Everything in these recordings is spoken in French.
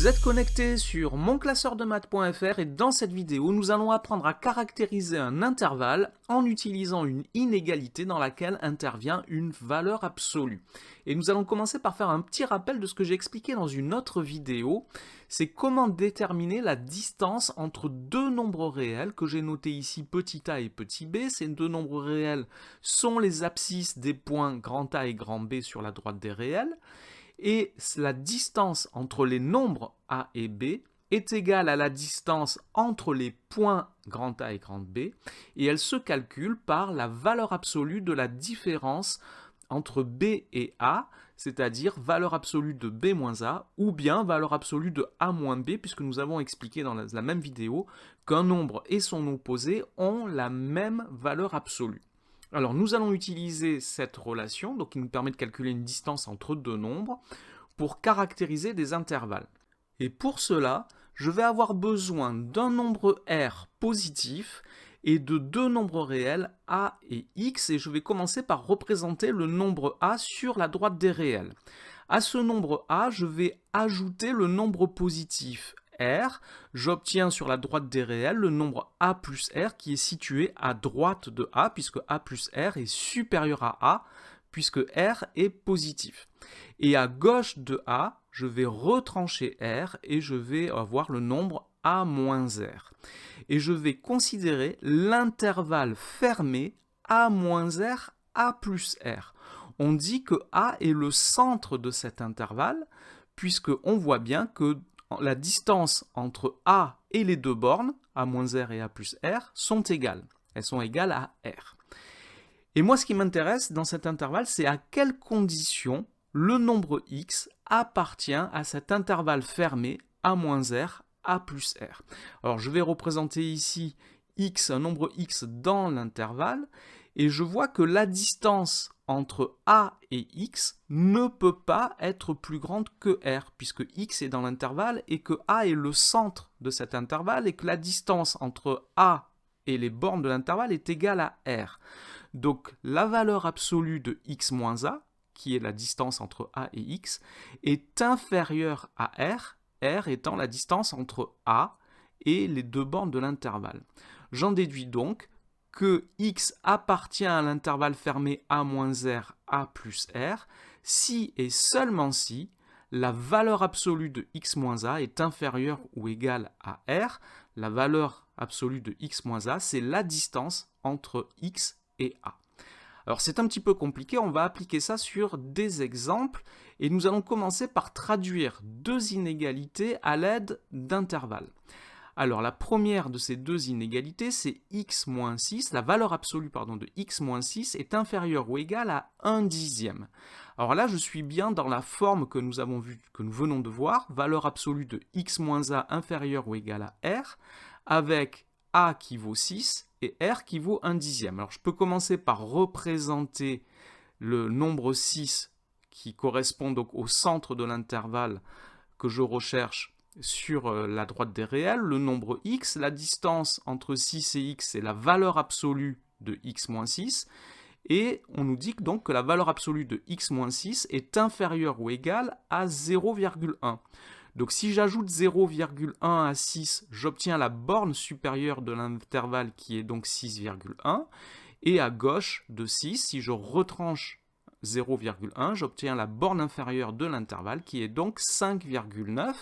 Vous êtes connecté sur monclasseurdemaths.fr et dans cette vidéo, nous allons apprendre à caractériser un intervalle en utilisant une inégalité dans laquelle intervient une valeur absolue. Et nous allons commencer par faire un petit rappel de ce que j'ai expliqué dans une autre vidéo. C'est comment déterminer la distance entre deux nombres réels que j'ai notés ici petit a et petit b. Ces deux nombres réels sont les abscisses des points grand A et grand B sur la droite des réels. Et la distance entre les nombres a et b est égale à la distance entre les points grand A et grand B, et elle se calcule par la valeur absolue de la différence entre b et a, c'est-à-dire valeur absolue de b moins a, ou bien valeur absolue de a moins b, puisque nous avons expliqué dans la même vidéo qu'un nombre et son opposé ont la même valeur absolue. Alors nous allons utiliser cette relation, donc qui nous permet de calculer une distance entre deux nombres, pour caractériser des intervalles. Et pour cela, je vais avoir besoin d'un nombre R positif et de deux nombres réels A et X, et je vais commencer par représenter le nombre A sur la droite des réels. À ce nombre A, je vais ajouter le nombre positif R, j'obtiens sur la droite des réels le nombre A plus R qui est situé à droite de A, puisque A plus R est supérieur à A, puisque R est positif. Et à gauche de A, je vais retrancher R et je vais avoir le nombre A moins R. Et je vais considérer l'intervalle fermé A moins R, A plus R. On dit que A est le centre de cet intervalle, puisqu'on voit bien que la distance entre A et les deux bornes, A moins R et A plus R, sont égales. Elles sont égales à R. Et moi, ce qui m'intéresse dans cet intervalle, c'est à quelles conditions le nombre X appartient à cet intervalle fermé A moins R, A plus R. Alors, je vais représenter ici X, un nombre X dans l'intervalle, et je vois que la distance entre A et X ne peut pas être plus grande que R, puisque X est dans l'intervalle et que A est le centre de cet intervalle et que la distance entre A et les bornes de l'intervalle est égale à R. Donc la valeur absolue de X moins A, qui est la distance entre A et X, est inférieure à R, R étant la distance entre A et les deux bornes de l'intervalle. J'en déduis donc que X appartient à l'intervalle fermé A moins R, A plus R, si et seulement si la valeur absolue de X moins A est inférieure ou égale à R. La valeur absolue de X moins A, c'est la distance entre X et A. Alors c'est un petit peu compliqué, on va appliquer ça sur des exemples, et nous allons commencer par traduire deux inégalités à l'aide d'intervalles. Alors la première de ces deux inégalités, c'est x moins 6, la valeur absolue de x moins 6 est inférieure ou égale à 1 dixième. Alors là, je suis bien dans la forme que nous venons de voir, valeur absolue de x moins a inférieure ou égale à r, avec a qui vaut 6 et r qui vaut 1 dixième. Alors je peux commencer par représenter le nombre 6 qui correspond donc au centre de l'intervalle que je recherche sur la droite des réels, le nombre x, la distance entre 6 et x, c'est la valeur absolue de x moins 6, et on nous dit donc que la valeur absolue de x moins 6 est inférieure ou égale à 0,1. Donc si j'ajoute 0,1 à 6, j'obtiens la borne supérieure de l'intervalle qui est donc 6,1, et à gauche de 6, si je retranche 0,1, j'obtiens la borne inférieure de l'intervalle qui est donc 5,9.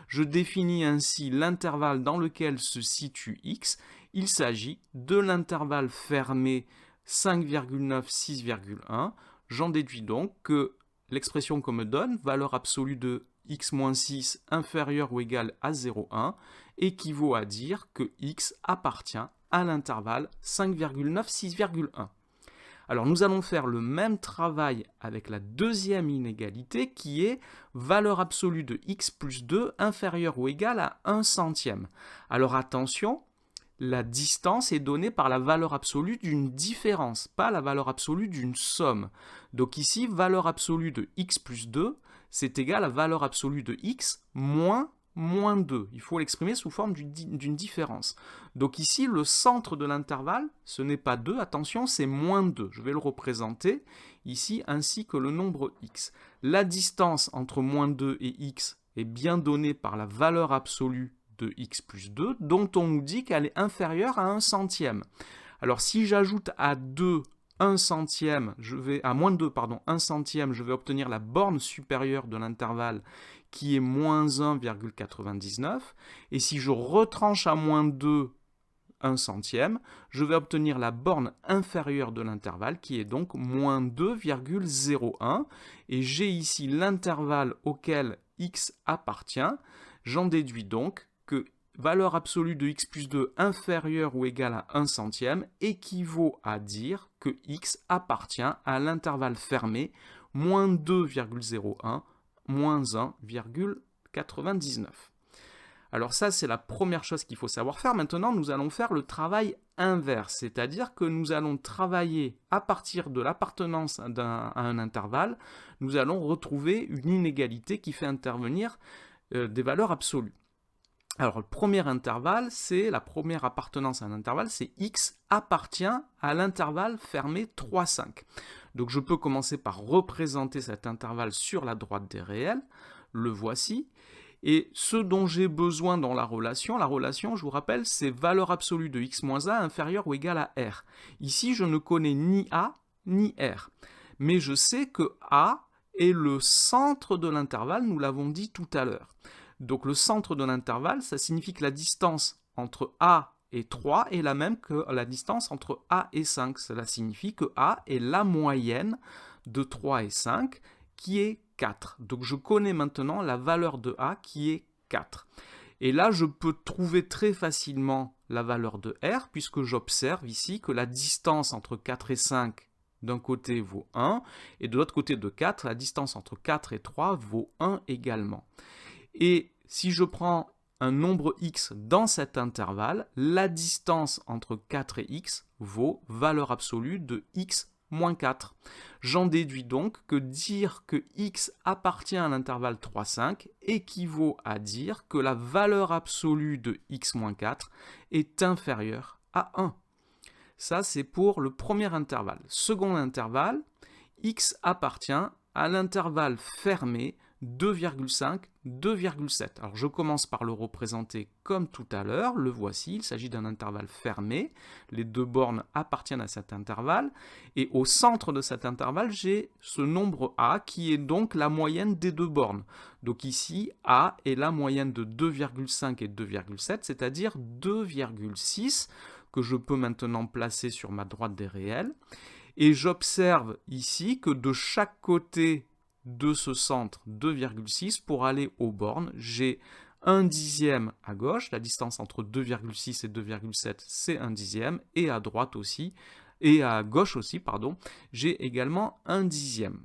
Je définis ainsi l'intervalle dans lequel se situe x. Il s'agit de l'intervalle fermé 5,9, 6,1. J'en déduis donc que l'expression qu'on me donne, valeur absolue de x moins 6 inférieure ou égale à 0,1, équivaut à dire que x appartient à l'intervalle 5,9, 6,1. Alors nous allons faire le même travail avec la deuxième inégalité qui est valeur absolue de x plus 2 inférieure ou égale à 1 centième. Alors attention, la distance est donnée par la valeur absolue d'une différence, pas la valeur absolue d'une somme. Donc ici, valeur absolue de x plus 2, c'est égal à valeur absolue de x moins 2. Il faut l'exprimer sous forme d'une différence. Donc ici, le centre de l'intervalle, ce n'est pas 2, attention, c'est moins 2. Je vais le représenter ici ainsi que le nombre x. La distance entre moins 2 et x est bien donnée par la valeur absolue de x plus 2, dont on nous dit qu'elle est inférieure à 1 centième. Alors si j'ajoute à 2 1 centième, à moins 2, pardon, 1 centième, je vais obtenir la borne supérieure de l'intervalle qui est moins 1,99. Et si je retranche à moins 2 1 centième, je vais obtenir la borne inférieure de l'intervalle qui est donc moins 2,01. Et j'ai ici l'intervalle auquel x appartient. J'en déduis donc que valeur absolue de x plus 2 inférieure ou égale à 1 centième équivaut à dire que x appartient à l'intervalle fermé moins 2,01 moins 1,99. Alors ça, c'est la première chose qu'il faut savoir faire. Maintenant, nous allons faire le travail inverse, c'est-à-dire que nous allons travailler à partir de l'appartenance à un intervalle, nous allons retrouver une inégalité qui fait intervenir des valeurs absolues. Alors le premier intervalle, c'est la première appartenance à un intervalle, c'est x appartient à l'intervalle fermé 3, 5. Donc je peux commencer par représenter cet intervalle sur la droite des réels, le voici. Et ce dont j'ai besoin dans la relation, je vous rappelle, c'est valeur absolue de x moins a inférieure ou égale à r. Ici, je ne connais ni a ni r. Mais je sais que a est le centre de l'intervalle, nous l'avons dit tout à l'heure. Donc le centre de l'intervalle, ça signifie que la distance entre a et 3 est la même que la distance entre a et 5. Cela signifie que a est la moyenne de 3 et 5, qui est 4. Donc je connais maintenant la valeur de a qui est 4. Et là, je peux trouver très facilement la valeur de r, puisque j'observe ici que la distance entre 4 et 5 d'un côté vaut 1, et de l'autre côté de 4, la distance entre 4 et 3 vaut 1 également. Et si je prends un nombre x dans cet intervalle, la distance entre 4 et x vaut valeur absolue de x moins 4. J'en déduis donc que dire que x appartient à l'intervalle 3, 5 équivaut à dire que la valeur absolue de x moins 4 est inférieure à 1. Ça, c'est pour le premier intervalle. Second intervalle, x appartient à l'intervalle fermé 2,5, 2,7. Alors je commence par le représenter comme tout à l'heure, le voici, il s'agit d'un intervalle fermé, les deux bornes appartiennent à cet intervalle, et au centre de cet intervalle, j'ai ce nombre a qui est donc la moyenne des deux bornes. Donc ici, a est la moyenne de 2,5 et 2,7, c'est-à-dire 2,6, que je peux maintenant placer sur ma droite des réels, et j'observe ici que de chaque côté de ce centre 2,6 pour aller aux bornes, j'ai 1 dixième à gauche, la distance entre 2,6 et 2,7 c'est 1 dixième, et à droite aussi, et à gauche aussi, pardon, j'ai également 1 dixième.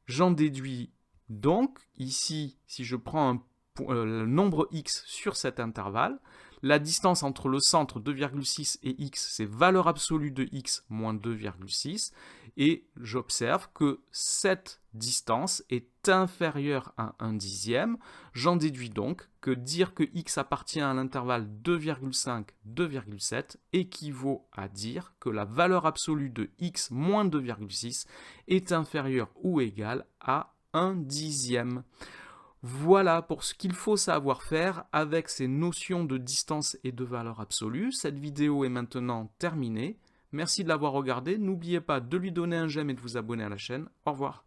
J'en déduis donc, ici, si je prends le nombre x sur cet intervalle, la distance entre le centre 2,6 et x, c'est valeur absolue de x moins 2,6, et j'observe que cette distance est inférieure à 1 dixième. J'en déduis donc que dire que x appartient à l'intervalle 2,5, 2,7 équivaut à dire que la valeur absolue de x moins 2,6 est inférieure ou égale à 1 dixième. Voilà pour ce qu'il faut savoir faire avec ces notions de distance et de valeur absolue. Cette vidéo est maintenant terminée. Merci de l'avoir regardée. N'oubliez pas de lui donner un j'aime et de vous abonner à la chaîne. Au revoir.